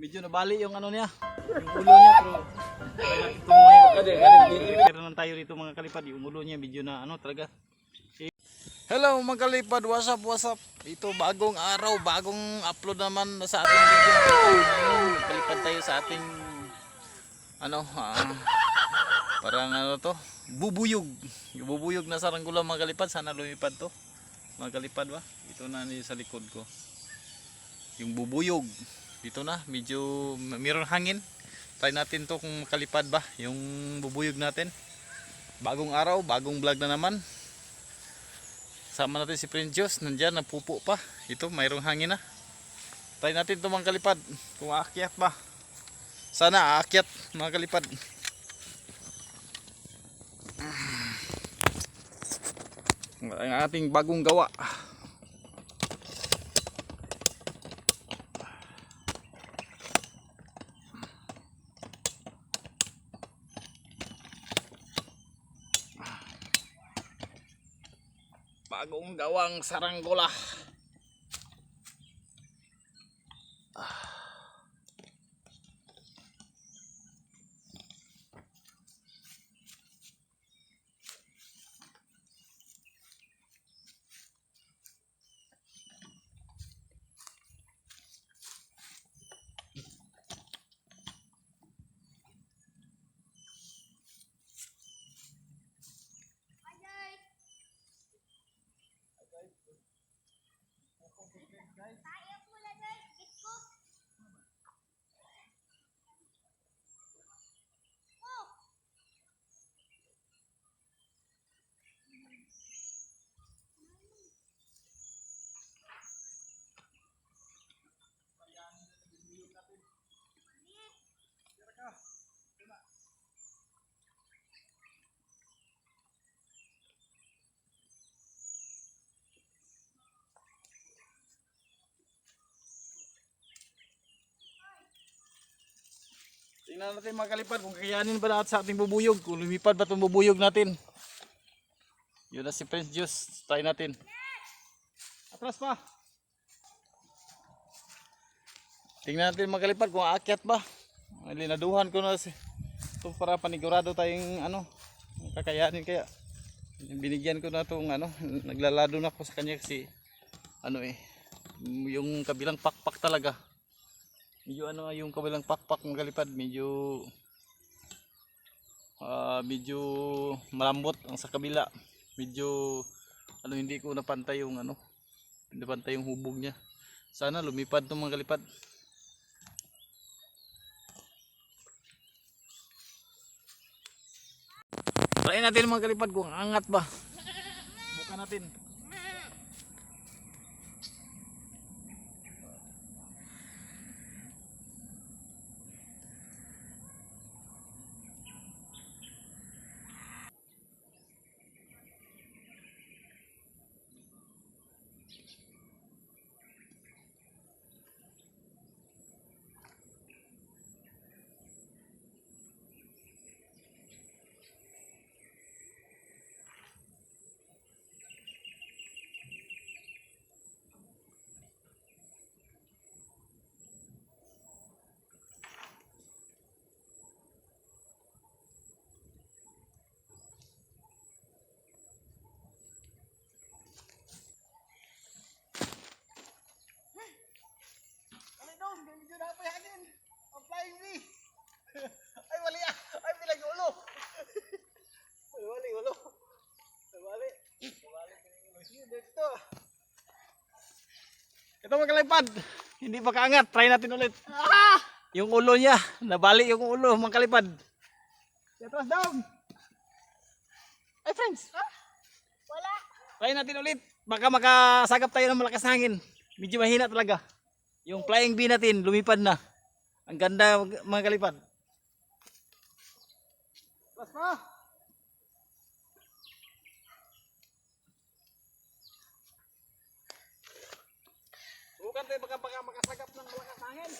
Medyo nabali yung ano niya, yung ulo niya, pero naman tayo rito mga kalipad, yung ulo niya medyo na ano talaga. Hello mga kalipad, what's up, what's up? Ito bagong araw, bagong upload naman sa ating video. Kalipad tayo sa ating ano, parang ano to, bubuyog. Yung bubuyog na saranggola mga kalipad, sana lumipad to. Mga kalipad ba? Ito na sa likod ko. Yung bubuyog. Dito na, medyo mayroon hangin. Try natin to kung makalipad ba yung bubuyog natin. Bagong araw, bagong vlog na naman. Sama natin si Prince Diyos, nandyan, napupo pa. Ito, mayroong hangin na. Try natin to mga kalipad, kung aakyat ba. Sana aakyat mga kalipad. Ang ating bagong gawa. Bagong gawang saranggola. Tingnan natin mga kalipad kung kakayanin ba lahat sa ating bubuyog, kung lumipad ba itong bubuyog natin. Yun na si Prince Diyos, try natin. Atras pa. Tingnan natin mga kalipad kung aakyat ba. Linaduhan ko na ito para panigurado tayong ano, kakayanin kaya. Binigyan ko na itong ano, naglalado na ako sa kanya kasi ano yung kabilang pakpak talaga. Medyo ano yung kabilang pakpak mga kalipad, medyo malambot ang sa kabila. Medyo ano hindi ko napantay yung ano, napantay yung hubog niya. Sana lumipad 'tong mga kalipad. Try natin mga kalipad kung angat ba. Bukan natin. Medyo napay hangin. Ang flying V. Ay wali ay bilang ulo. Ay wali ulo. Ay wali bilang ulo. Dito. Ito mga kalipad. Hindi pa kaangat. Try natin ulit. Yung ulo niya. Nabali yung ulo mga kalipad. Atras down. Ay friends. Wala. Try natin ulit. Baka makasagap tayo ng malakas hangin. Medyo mahina talaga. Yung flying V natin, lumipad na. Ang ganda mga kalipad. Plus pa! Subukan tayo baka makasagap ng malakas hangin.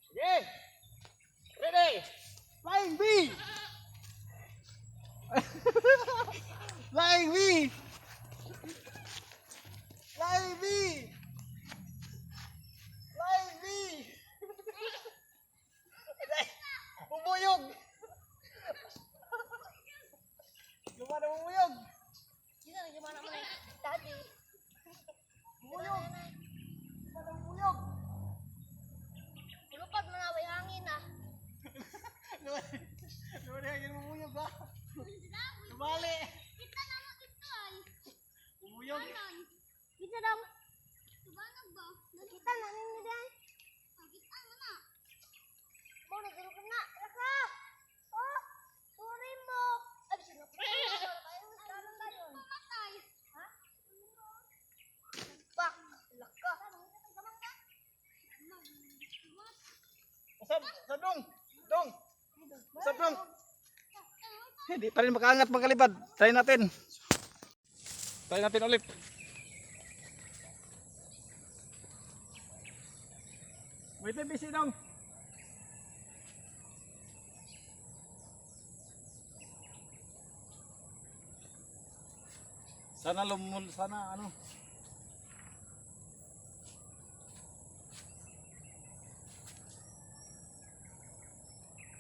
Sige! Ready! Flying V! Flying V! Flying V! Usap, usap dong. Dong. Usap dong. Hindi pa rin makaangat mga kalipad. Try natin. Try natin ulit. Wait, busy dong. Sana ano.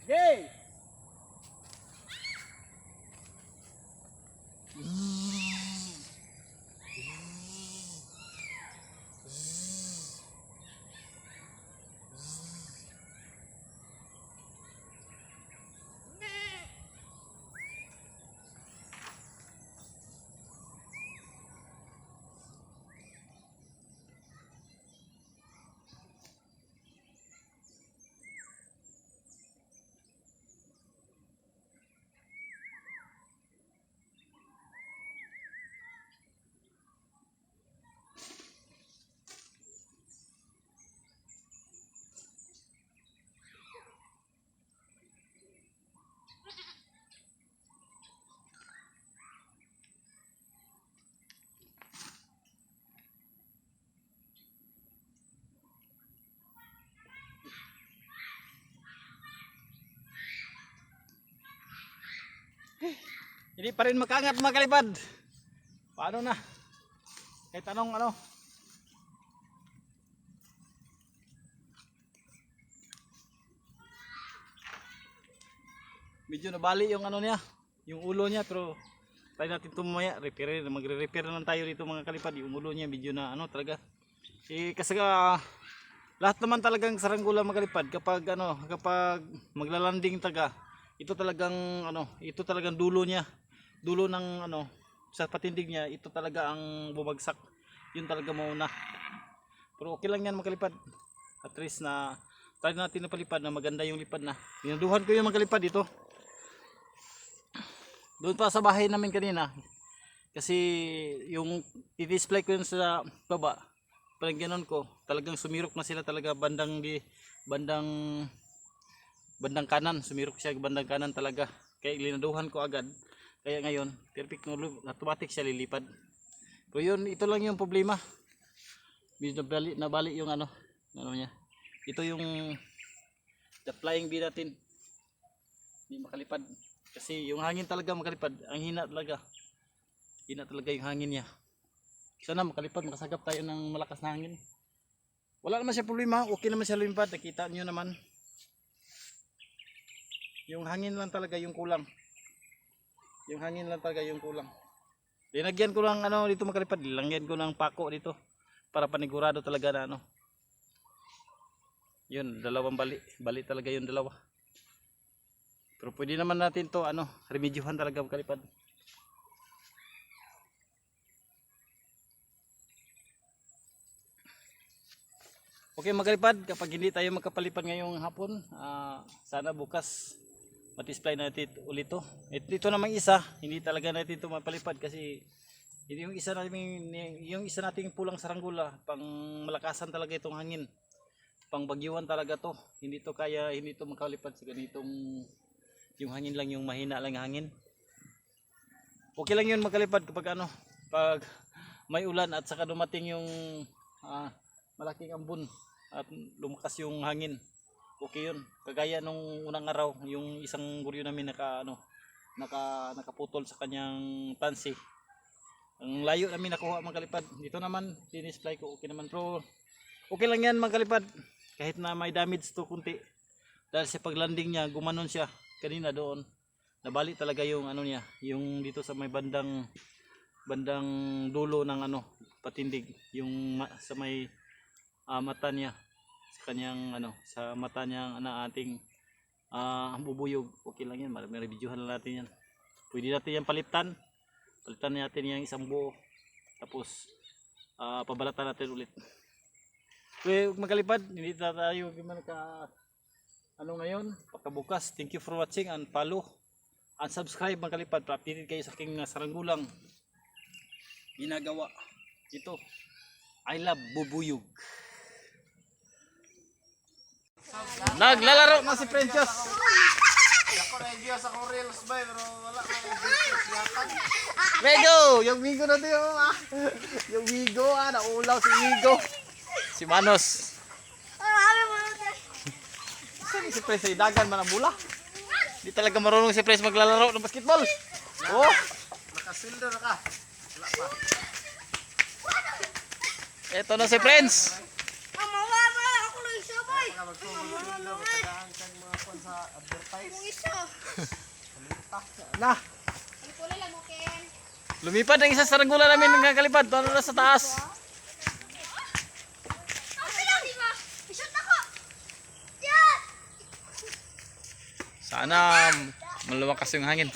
Yay! Hindi pa rin makaangat mga kalipad. Paano na? Kahit anong ano. Medyo nabali yung ano niya, yung ulo niya, pero try natin ito mamaya. Magre-repair na lang tayo dito mga kalipad. Yung ulo niya medyo na ano talaga. Kasi lahat naman talagang saranggola mga kalipad kapag maglalanding taga, ito talagang dulo niya. Dulo ng sa patindig niya, ito talaga ang bumagsak. Yun talaga mauna. Pero okay lang yan mga kalipad. At least na try natin na palipad na maganda yung lipad na. Dinaduhan ko yung mga kalipad dito. Doon pa sa bahay namin kanina. Kasi yung i-display ko yun sa baba. Parang ganon ko. Talagang sumirok na sila talaga bandang kanan. Sumirok siya bandang kanan talaga. Kaya linaduhan ko agad. Kaya ngayon, perfect automatic siya lilipad. Pero yun, ito lang yung problema. Medyo nabali yung ano niya. Ito yung the flying bee natin. Hindi makalipad. Kasi yung hangin talaga makalipad. Ang hina talaga. Hina talaga yung hangin niya. Sana makalipad, makasagap tayo ng malakas na hangin. Wala naman siya problema. Okay naman siya lumipad. Nakita nyo naman. Yung hangin lang talaga yung kulang. Yung hangin lang talaga yung kulang. Linagyan ko lang dito makalipad. Linagyan ko ng pako dito. Para panigurado talaga na Yun, dalawang bali. Bali talaga yung dalawa. Pero pwede naman natin to remedyohan talaga makalipad. Okay makalipad, kapag hindi tayo magkapalipad ngayong hapon, sana bukas matisplay natin ulit to. Ito namang isa, hindi talaga natin ito mapalipad kasi yung isa nating pulang saranggola, pang malakasan talaga itong hangin. Pang bagyuan talaga to. Hindi to makalipad sa ganitong yung hangin lang, yung mahina lang hangin. Okay lang yun makalipad kapag pag may ulan at saka dumating yung malaking ambon at lumakas yung hangin. Okay yun. Kagaya nung unang araw, yung isang guryo namin nakaputol sa kanyang tansi. Ang layo namin nakuha mga kalipad. Dito naman dinisplay ko, okay naman. Pero okay lang yan mga kalipad. Kahit na may damage to kunti. Dahil sa paglanding niya, gumanon siya kanina doon. Nabali talaga yung niya, yung dito sa may bandang dulo ng patindig, yung sa may mata niya, sa kanyang sa mata niya ating bubuyog. Okay lang yan, may reviewhan lang natin yan. Pwede natin yan palitan natin yung isang buo, tapos pabalatan natin ulit. Okay makalipad, hindi tayo gimana ka ngayon, pagkabukas. Thank you for watching and follow and subscribe mga kalipad para updated kayo sa aking saranggulang ginagawa. Ito, I love bubuyog. Naglalaro na si Princess. Ako na idea sa kong reels ba, pero wala na yung business yatan. Migo! Yung Migo na diyo ah. Yung Migo ah, naulaw si Migo. Si Manos. Saan si Pres? Dagan man ang bula. Di talaga marunong si Pres maglalaro ng basketball. Oh, Nakasildo na ka. Wala pa. eto na si Prince. Mga magsusildo, matagaan kang mga kwan sa advertise. Na. Lumipad ang isa sa ranggulan namin ng kakalipad. Paano na sa taas? Sana maluwakas yung hangin.